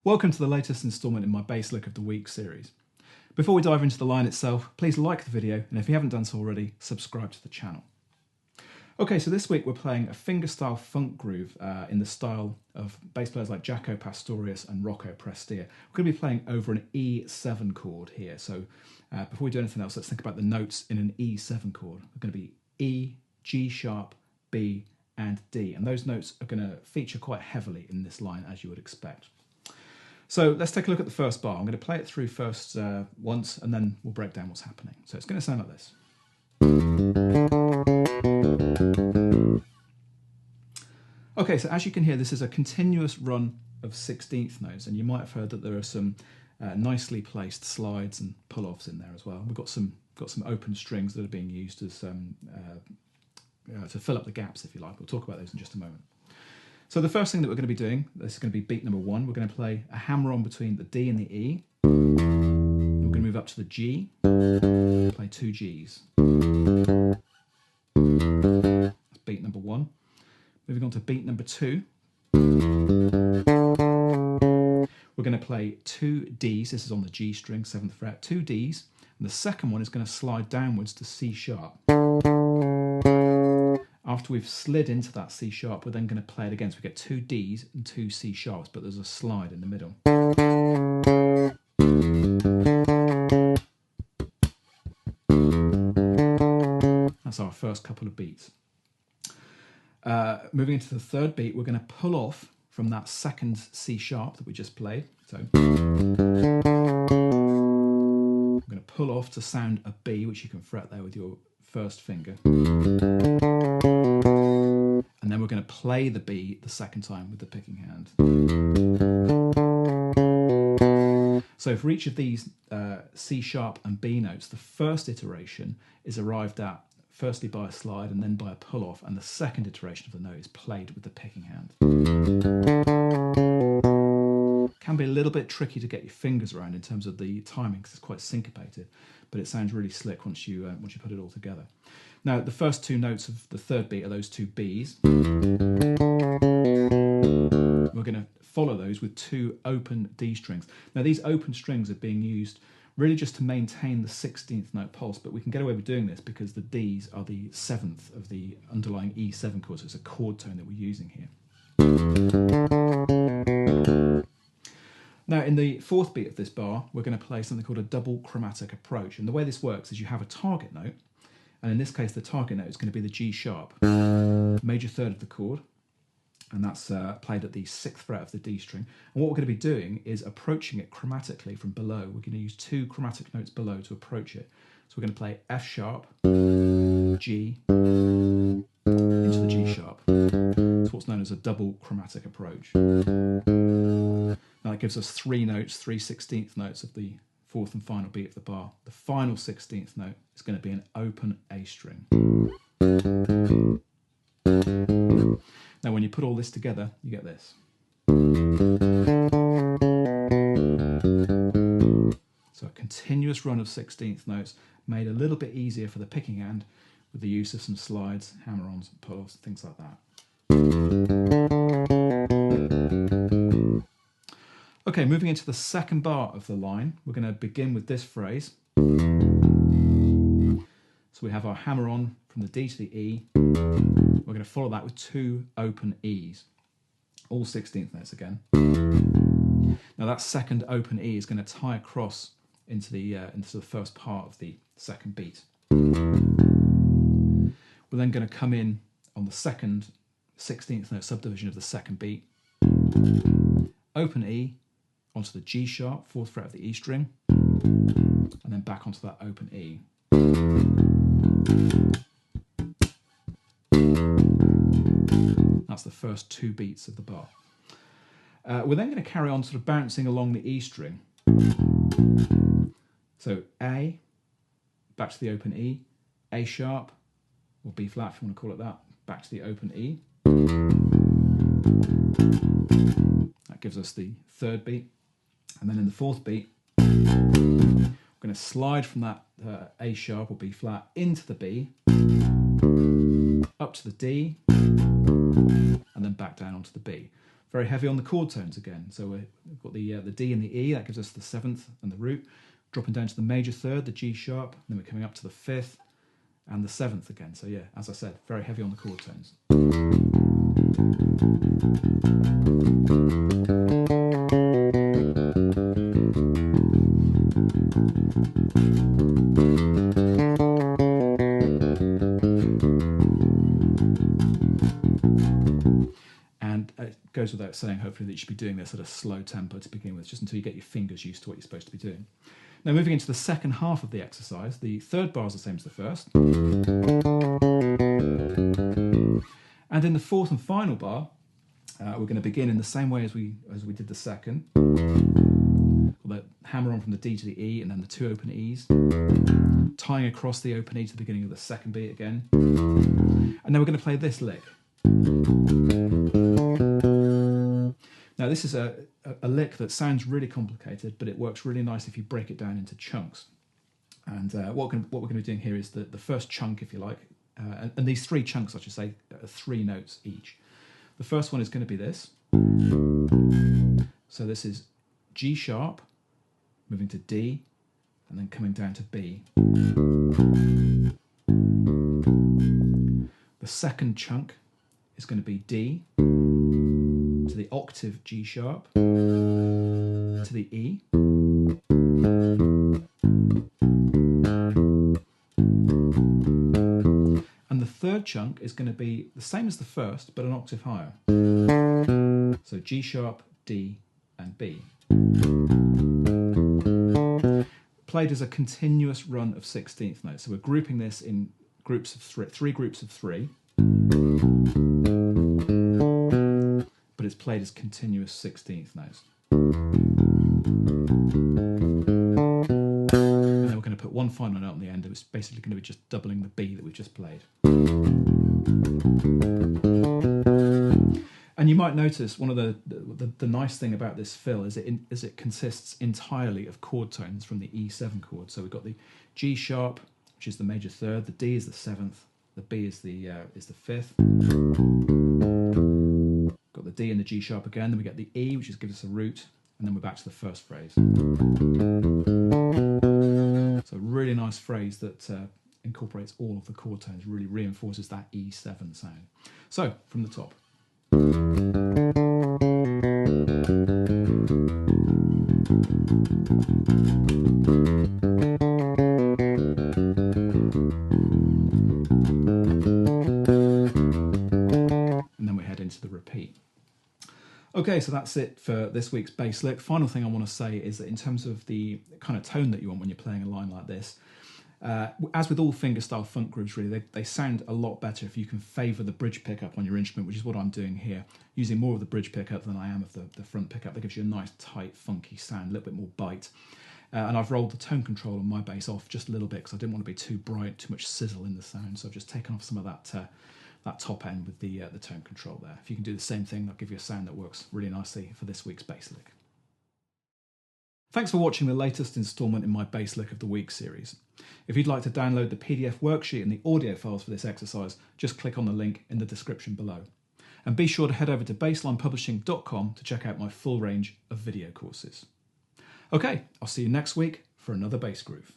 Welcome to the latest instalment in my Bass Lick of the Week series. Before we dive into the line itself, please like the video, and if you haven't done so already, subscribe to the channel. Okay, so this week we're playing a fingerstyle funk groove in the style of bass players like Jaco, Pastorius and Rocco, Prestia. We're going to be playing over an E7 chord here, so before we do anything else, let's think about the notes in an E7 chord. They're going to be E, G sharp, B and D, and those notes are going to feature quite heavily in this line, as you would expect. So let's take a look at the first bar. I'm going to play it through first once, and then we'll break down what's happening. So it's going to sound like this. Okay, so as you can hear, this is a continuous run of 16th notes, and you might have heard that there are some nicely placed slides and pull-offs in there as well. We've got some open strings that are being used as to fill up the gaps, if you like. We'll talk about those in just a moment. So the first thing that we're going to be doing, this is going to be beat number 1. We're going to play a hammer-on between the D and the E. And we're going to move up to the G, play 2 Gs. That's beat number 1. Moving on to beat number 2. We're going to play 2 Ds. This is on the G string, 7th fret, 2 Ds. And the second one is going to slide downwards to C sharp. After we've slid into that C sharp, we're then going to play it again. So we get 2 Ds and 2 C sharps, but there's a slide in the middle. That's our first couple of beats. Moving into the third beat, we're going to pull off from that second C sharp that we just played. So we're going to pull off to sound a B, which you can fret there with your first finger. And then we're going to play the B the second time with the picking hand. So for each of these C sharp and B notes, the first iteration is arrived at firstly by a slide and then by a pull-off, and the second iteration of the note is played with the picking hand. Can be a little bit tricky to get your fingers around in terms of the timing because it's quite syncopated, but it sounds really slick once you put it all together. Now, the first 2 notes of the third beat are those 2 Bs. We're going to follow those with 2 open D strings. Now, these open strings are being used really just to maintain the 16th note pulse, but we can get away with doing this because the Ds are the 7th of the underlying E7 chord, so it's a chord tone that we're using here. Now, in the fourth beat of this bar, we're going to play something called a double chromatic approach, and the way this works is you have a target note, and in this case the target note is going to be the G sharp, major third of the chord, and that's played at the 6th fret of the D string. And what we're going to be doing is approaching it chromatically from below. We're going to use 2 chromatic notes below to approach it. So we're going to play F sharp, G, into the G sharp. It's what's known as a double chromatic approach. Now that gives us 3 notes, 3 16th notes of the fourth and final beat of the bar. The final 16th note is going to be an open A string. Now when you put all this together, you get this. So a continuous run of 16th notes made a little bit easier for the picking hand with the use of some slides, hammer-ons, pull-offs, things like that. Okay, moving into the second bar of the line, we're going to begin with this phrase. So we have our hammer-on from the D to the E. We're going to follow that with 2 open E's, all 16th notes again. Now that second open E is going to tie across into the first part of the second beat. We're then going to come in on the second 16th note subdivision of the second beat, open E onto the G sharp, 4th fret of the E string, and then back onto that open E. That's the first 2 beats of the bar. We're then going to carry on sort of bouncing along the E string. So A, back to the open E, A sharp, or B flat if you want to call it that, back to the open E. That gives us the third beat. And then in the fourth beat, we're going to slide from that A sharp or B flat into the B, up to the D, and then back down onto the B. Very heavy on the chord tones again. So we've got the D and the E, that gives us the 7th and the root. Dropping down to the major third, the G sharp, then we're coming up to the 5th and the 7th again. So yeah, as I said, very heavy on the chord tones. And it goes without saying, hopefully, that you should be doing this at a slow tempo to begin with, just until you get your fingers used to what you're supposed to be doing. Now, moving into the second half of the exercise, the third bar is the same as the first. And in the fourth and final bar, we're going to begin in the same way as we did the second. We'll hammer on from the D to the E and then the 2 open E's, tying across the open E to the beginning of the second beat again. And then we're going to play this lick. Now this is a lick that sounds really complicated, but it works really nice if you break it down into chunks. And what we're going to be doing here is the first chunk, if you like, and these 3 chunks, I should say, are 3 notes each. The first one is going to be this. So this is G sharp, moving to D, and then coming down to B. The second chunk is going to be D to the octave G sharp to the E. And the third chunk is going to be the same as the first, but an octave higher. So G sharp, D, and B. Played as a continuous run of 16th notes. So we're grouping this in groups of 3 groups of 3. But it's played as continuous 16th notes. And then we're going to put one final note on the end. It's basically going to be just doubling the B that we've just played. And you might notice one of the nice thing about this fill is it consists entirely of chord tones from the E7 chord. So we've got the G sharp, which is the major third, the D is the 7th, the B is the 5th. Got the D and the G sharp again, then we get the E, which gives us a root, and then we're back to the first phrase. So a really nice phrase that incorporates all of the chord tones, really reinforces that E7 sound. So, from the top. And then we head into the repeat. Okay, so that's it for this week's bass lick. Final thing I want to say is that in terms of the kind of tone that you want when you're playing a line like this, as with all fingerstyle funk grooves, really, they sound a lot better if you can favour the bridge pickup on your instrument, which is what I'm doing here, using more of the bridge pickup than I am of the front pickup. That gives you a nice, tight, funky sound, a little bit more bite. And I've rolled the tone control on my bass off just a little bit because I didn't want to be too bright, too much sizzle in the sound. So I've just taken off some of that top end with the tone control there. If you can do the same thing, that'll give you a sound that works really nicely for this week's bass lick. Thanks for watching the latest instalment in my Bass Lick of the Week series. If you'd like to download the PDF worksheet and the audio files for this exercise, just click on the link in the description below. And be sure to head over to basslinepublishing.com to check out my full range of video courses. Okay, I'll see you next week for another bass groove.